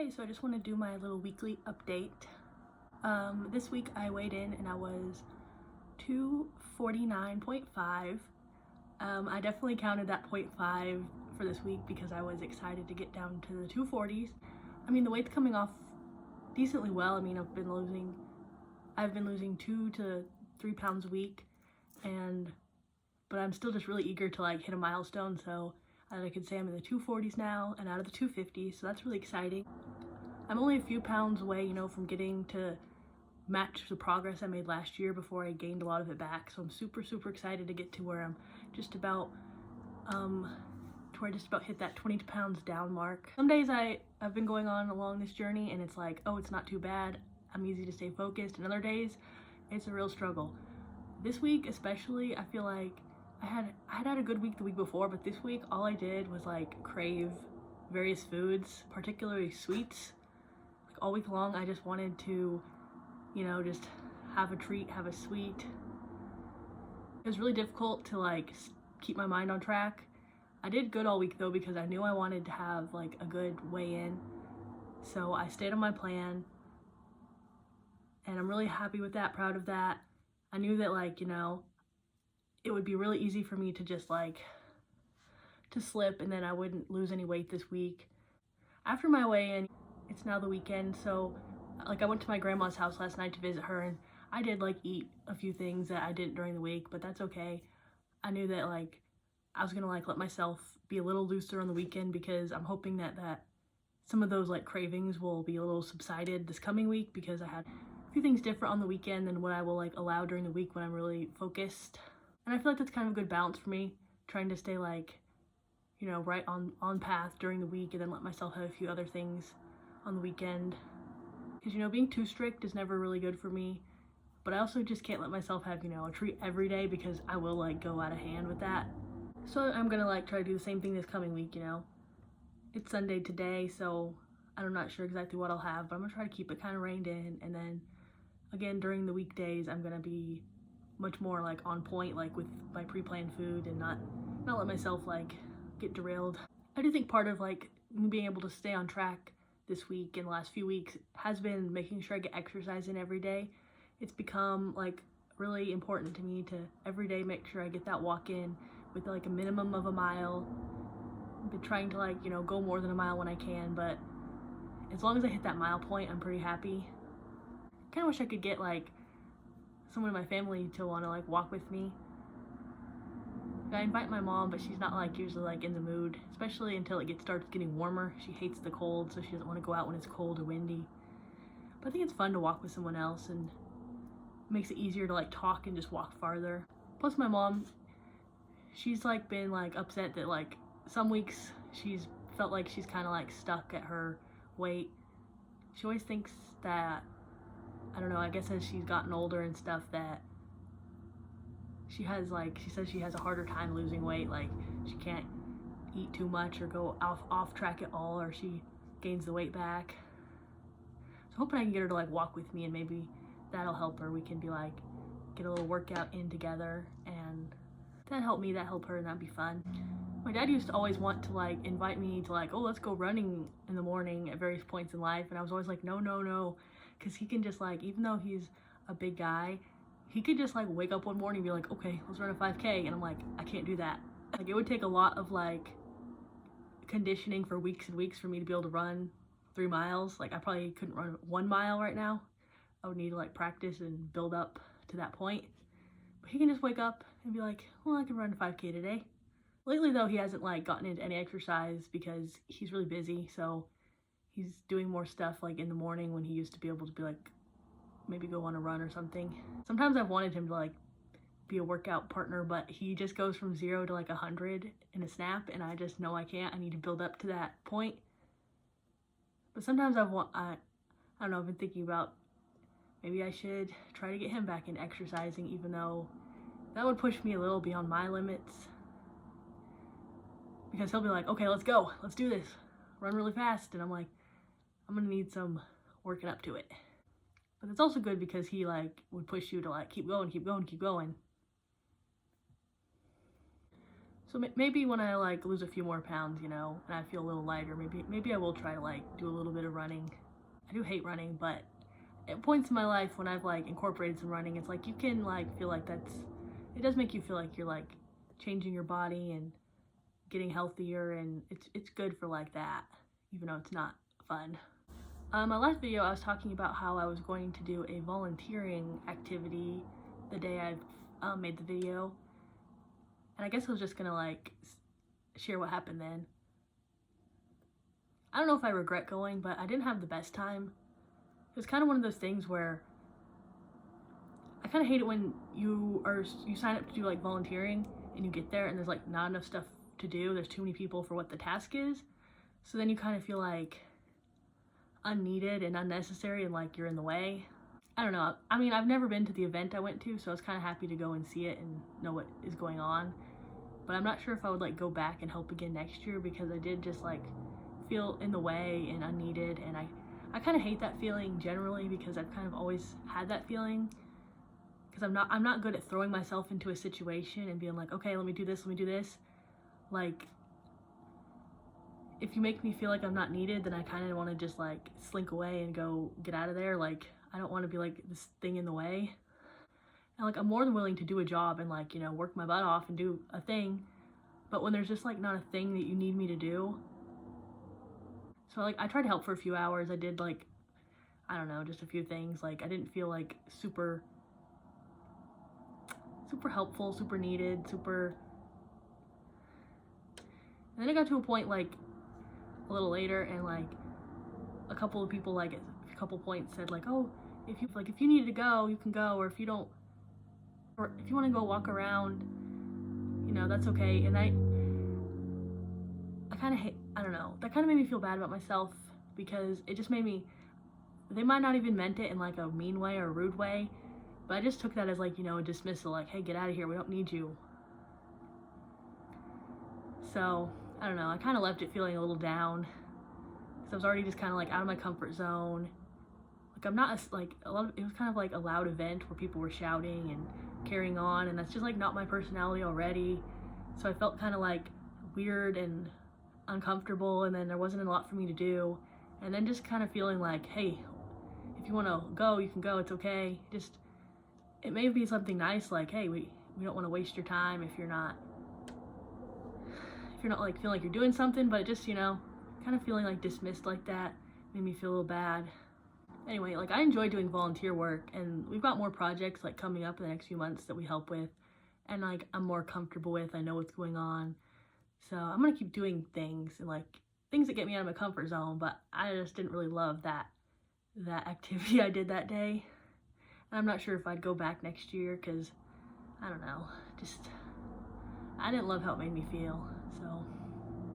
Hey, so I just want to do my little weekly update. This week I weighed in and I was 249.5. I definitely counted that 0.5 for this week because I was excited to get down to the 240s. I mean, the weight's coming off decently well. I mean, I've been losing 2 to 3 pounds a week, but I'm still just really eager to like hit a milestone. So I could say I'm in the 240s now and out of the 250s, so that's really exciting. I'm only a few pounds away, from getting to match the progress I made last year before I gained a lot of it back. So I'm super excited to get to where I'm just about hit that 20 pounds down mark. Some days I've been going on along this journey and it's like, oh, it's not too bad, I'm easy to stay focused, and other days it's a real struggle. This week especially, I feel like I had a good week the week before, but this week all I did was like crave various foods, particularly sweets. Like all week long I just wanted to, just have a treat, have a sweet. It was really difficult to like keep my mind on track. I did good all week though because I knew I wanted to have like a good weigh-in, so I stayed on my plan and I'm really happy with that, proud of that. I knew that it would be really easy for me to just to slip and then I wouldn't lose any weight this week. After my weigh-in, it's now the weekend, so I went to my grandma's house last night to visit her, and I did eat a few things that I didn't during the week, but that's okay. I knew that I was gonna let myself be a little looser on the weekend because I'm hoping that some of those cravings will be a little subsided this coming week, because I had a few things different on the weekend than what I will allow during the week when I'm really focused. And I feel like that's kind of a good balance for me, trying to stay right on path during the week and then let myself have a few other things on the weekend. Because being too strict is never really good for me, but I also just can't let myself have a treat every day, because I will go out of hand with that. So I'm gonna try to do the same thing this coming week. It's Sunday today, so I'm not sure exactly what I'll have, but I'm gonna try to keep it kind of reined in, and then again during the weekdays I'm gonna be much more on point with my pre-planned food and not let myself get derailed. I do think part of me being able to stay on track this week and the last few weeks has been making sure I get exercise in every day. It's become really important to me to every day make sure I get that walk in with a minimum of a mile. I've been trying to go more than a mile when I can, but as long as I hit that mile point, I'm pretty happy. Kind of wish I could get someone in my family to want to walk with me. I invite my mom, but she's not usually in the mood, especially until it starts getting warmer. She hates the cold, so she doesn't want to go out when it's cold or windy. But I think it's fun to walk with someone else, and it makes it easier to talk and just walk farther. Plus my mom, she's been upset that some weeks she's felt like she's kind of stuck at her weight. She always thinks that, I don't know, I guess as she's gotten older and stuff, that she says she has a harder time losing weight. She can't eat too much or go off track at all, or she gains the weight back. So hoping I can get her to walk with me, and maybe that'll help her. We can be get a little workout in together, and that help me, that help her, and that'd be fun. My dad used to always want to invite me to oh, let's go running in the morning at various points in life, and I was always no, because he can just even though he's a big guy, he could just wake up one morning and be okay, let's run a 5K, and I'm I can't do that. It would take a lot of conditioning for weeks and weeks for me to be able to run 3 miles. I probably couldn't run 1 mile right now. I would need to practice and build up to that point. But he can just wake up and be well, I can run a 5K today. Lately though, he hasn't gotten into any exercise because he's really busy, so he's doing more stuff in the morning when he used to be able to be maybe go on a run or something. Sometimes I've wanted him to be a workout partner, but he just goes from 0 to 100 in a snap, and I just know I can't. I need to build up to that point. But sometimes I don't know, I've been thinking about maybe I should try to get him back into exercising, even though that would push me a little beyond my limits, because he'll be okay, let's go, let's do this, run really fast, and I'm I'm gonna need some working up to it. But it's also good because he would push you to keep going. So So maybe when I like lose a few more pounds, you know, and I feel a little lighter, maybe I will try to like do a little bit of running. I do hate running, but at points in my life when I've like incorporated some running, it's like you can like feel like it does make you feel like you're like changing your body and getting healthier, and it's good for like that, even though it's not fun. My last video I was talking about how I was going to do a volunteering activity the day I made the video, and I guess I was just gonna like share what happened then. I don't know if I regret going, but I didn't have the best time. It was kind of one of those things where I kind of hate it when you sign up to do like volunteering and you get there and there's like not enough stuff to do. There's too many people for what the task is. So then you kind of feel like unneeded and unnecessary and like you're in the way. I don't know. I mean, I've never been to the event I went to, so I was kind of happy to go and see it and know what is going on. But I'm not sure if I would like go back and help again next year, because I did just like feel in the way and unneeded, and I kind of hate that feeling generally, because I've kind of always had that feeling, because I'm not good at throwing myself into a situation and being like, okay, let me do this. Like, if you make me feel like I'm not needed, then I kind of want to just like slink away and go get out of there. Like, I don't want to be like this thing in the way. And like, I'm more than willing to do a job and like, you know, work my butt off and do a thing, but when there's just like not a thing that you need me to do. So like, I tried to help for a few hours. I did like, I don't know, just a few things. Like, I didn't feel like super helpful, super needed, and then it got to a point like a little later, and like a couple of people like at a couple points said like, oh, if you need to go, you can go, or if you don't, or if you want to go walk around, you know, that's okay. And I kind of hate, I don't know, that kind of made me feel bad about myself, because it just made me, they might not even meant it in like a mean way or a rude way, but I just took that as like, you know, a dismissal, like, hey, get out of here, we don't need you. So I don't know, I kind of left it feeling a little down, because I was already just kind of like out of my comfort zone. Like, I'm not like a lot of, it was kind of like a loud event where people were shouting and carrying on, and that's just like not my personality already. So I felt kind of like weird and uncomfortable, and then there wasn't a lot for me to do, and then just kind of feeling like, hey, if you want to go, you can go, it's okay. Just, it may be something nice, like, hey, we don't want to waste your time if you're not like feeling like you're doing something, but just, you know, kind of feeling like dismissed like that made me feel a little bad. Anyway, like, I enjoy doing volunteer work, and we've got more projects like coming up in the next few months that we help with, and like I'm more comfortable with, I know what's going on. So I'm gonna keep doing things, and like things that get me out of my comfort zone, but I just didn't really love that activity I did that day. And I'm not sure if I'd go back next year, because I don't know, just I didn't love how it made me feel.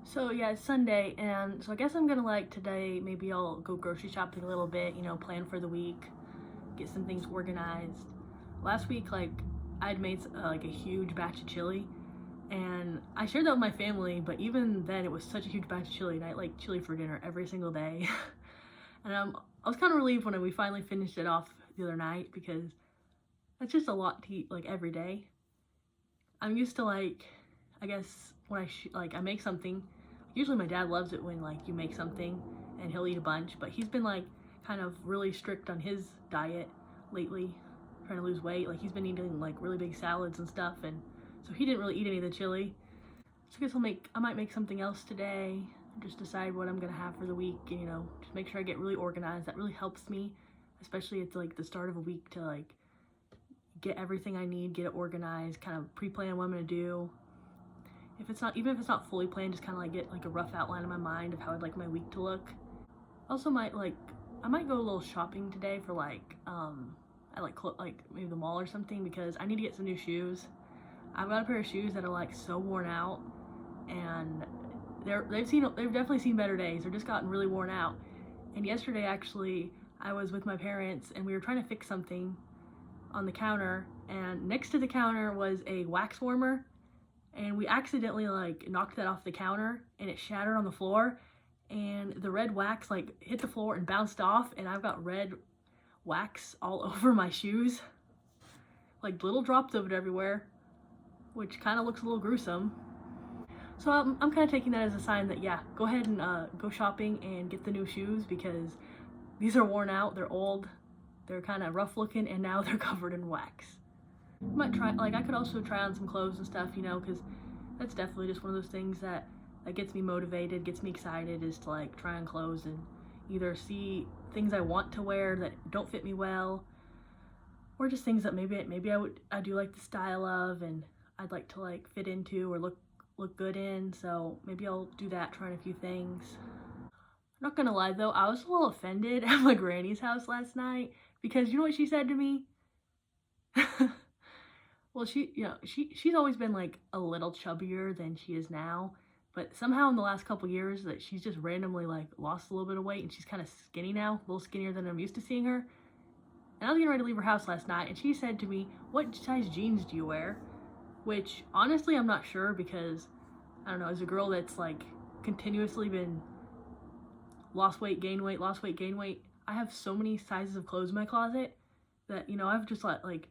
So yeah, it's Sunday, and so I guess I'm gonna like today, maybe I'll go grocery shopping a little bit, you know, plan for the week, get some things organized. Last week, like, I'd made like a huge batch of chili, and I shared that with my family, but even then it was such a huge batch of chili, and I ate like chili for dinner every single day. And I was kind of relieved when we finally finished it off the other night, because that's just a lot to eat like every day. I'm used to like, I guess when I make something, usually my dad loves it when like you make something and he'll eat a bunch, but he's been like kind of really strict on his diet lately, trying to lose weight. Like, he's been eating like really big salads and stuff, and so he didn't really eat any of the chili. So I guess I might make something else today, just decide what I'm gonna have for the week, and, you know, just make sure I get really organized. That really helps me, especially at like the start of a week, to like get everything I need, get it organized, kind of pre-plan what I'm gonna do. Even if it's not fully planned, just kind of like get like a rough outline in my mind of how I'd like my week to look. Also, I might go a little shopping today for like at like maybe the mall or something, because I need to get some new shoes. I've got a pair of shoes that are like so worn out, and they've definitely seen better days. They're just gotten really worn out. And yesterday, actually, I was with my parents, and we were trying to fix something on the counter, and next to the counter was a wax warmer, and we accidentally like knocked that off the counter, and it shattered on the floor, and the red wax like hit the floor and bounced off, and I've got red wax all over my shoes, like little drops of it everywhere, which kind of looks a little gruesome. So I'm kind of taking that as a sign that, yeah, go ahead and go shopping and get the new shoes, because these are worn out, they're old, they're kind of rough looking, and now they're covered in wax. I might try, like, I could also try on some clothes and stuff, you know, because that's definitely just one of those things that gets me motivated, gets me excited, is to like try on clothes and either see things I want to wear that don't fit me well, or just things that maybe I do like the style of and I'd like to like fit into or look good in. So maybe I'll do that, trying a few things. I'm not gonna lie though, I was a little offended at my granny's house last night, because you know what she said to me? Well, she's always been like a little chubbier than she is now, but somehow in the last couple years that she's just randomly like lost a little bit of weight, and she's kind of skinny now, a little skinnier than I'm used to seeing her. And I was getting ready to leave her house last night, and she said to me, "What size jeans do you wear?" Which honestly I'm not sure, because I don't know, as a girl that's like continuously been lost weight, gain weight, lost weight, gain weight, I have so many sizes of clothes in my closet that, you know, I've just like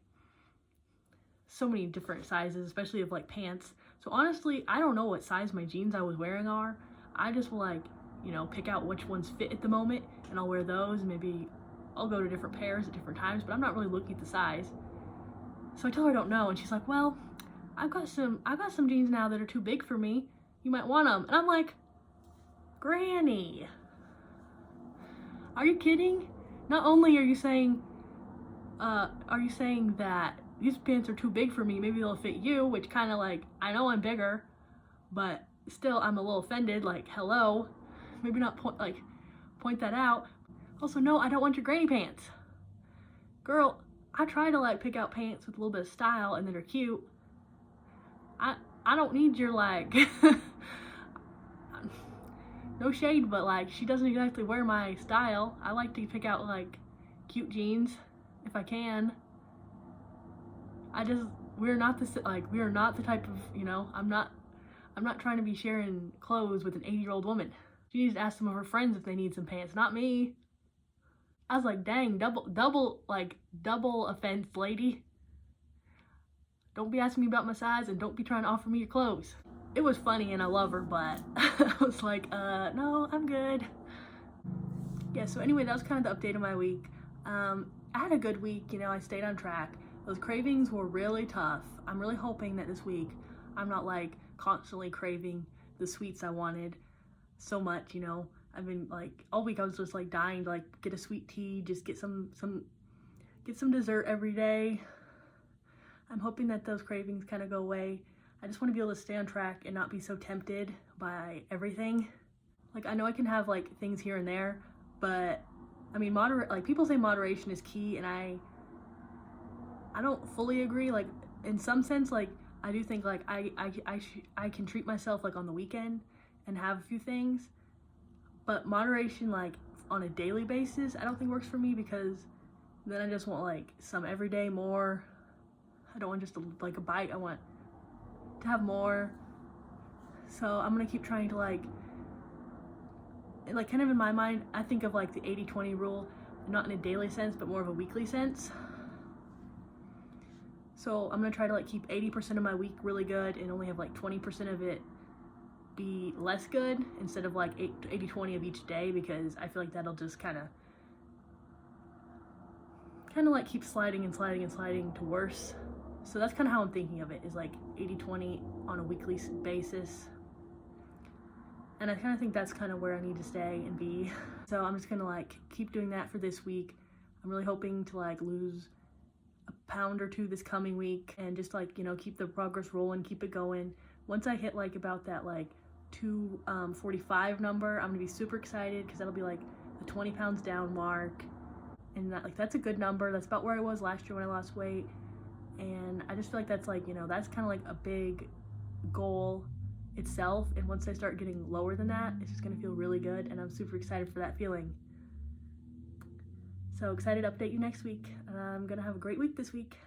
so many different sizes, especially of like pants. So honestly, I don't know what size my jeans I was wearing are. I just will like, you know, pick out which ones fit at the moment, and I'll wear those. Maybe I'll go to different pairs at different times, but I'm not really looking at the size. So I tell her I don't know, and she's like, "Well, I've got some jeans now that are too big for me. You might want them." And I'm like, "Granny, are you kidding? Not only are you saying that these pants are too big for me, maybe they'll fit you," which kind of like, I know I'm bigger, but still I'm a little offended, like, hello, maybe not point that out. Also, no, I don't want your granny pants. Girl, I try to like pick out pants with a little bit of style and that are cute. I don't need your like no shade, but like, she doesn't exactly wear my style. I like to pick out like cute jeans if I can. We are not the type of, you know, I'm not trying to be sharing clothes with an 80-year-old woman. She needs to ask some of her friends if they need some pants, not me. I was like, dang, double offense, lady. Don't be asking me about my size, and don't be trying to offer me your clothes. It was funny and I love her, but I was like, no, I'm good. Yeah, so anyway, that was kind of the update of my week. I had a good week, you know, I stayed on track. Those cravings were really tough. I'm really hoping that this week I'm not like constantly craving the sweets I wanted so much, you know. I've been like, all week I was just like dying to like get a sweet tea, just get some dessert every day. I'm hoping that those cravings kind of go away. I just want to be able to stay on track and not be so tempted by everything. Like, I know I can have like things here and there, but I mean, like, people say moderation is key, and I don't fully agree. Like, in some sense, like, I do think like I can treat myself like on the weekend and have a few things, but moderation like on a daily basis I don't think works for me, because then I just want like some every day more. I don't want just like a bite, I want to have more. So I'm gonna keep trying to like kind of in my mind, I think of like the 80-20 rule, not in a daily sense, but more of a weekly sense. So I'm gonna try to like keep 80% of my week really good and only have like 20% of it be less good, instead of like 80-20 of each day, because I feel like that'll just kind of like keep sliding and sliding and sliding to worse. So that's kind of how I'm thinking of it, is like 80-20 on a weekly basis. And I kind of think that's kind of where I need to stay and be. So I'm just gonna like keep doing that for this week. I'm really hoping to like lose a pound or two this coming week, and just like, you know, keep the progress rolling, keep it going. Once I hit like about that like 245 number, I'm gonna be super excited, because that'll be like the 20 pounds down mark, and that's a good number. That's about where I was last year when I lost weight, and I just feel like that's like, you know, that's kind of like a big goal itself. And once I start getting lower than that, it's just gonna feel really good, and I'm super excited for that feeling. So excited to update you next week. I'm gonna have a great week this week.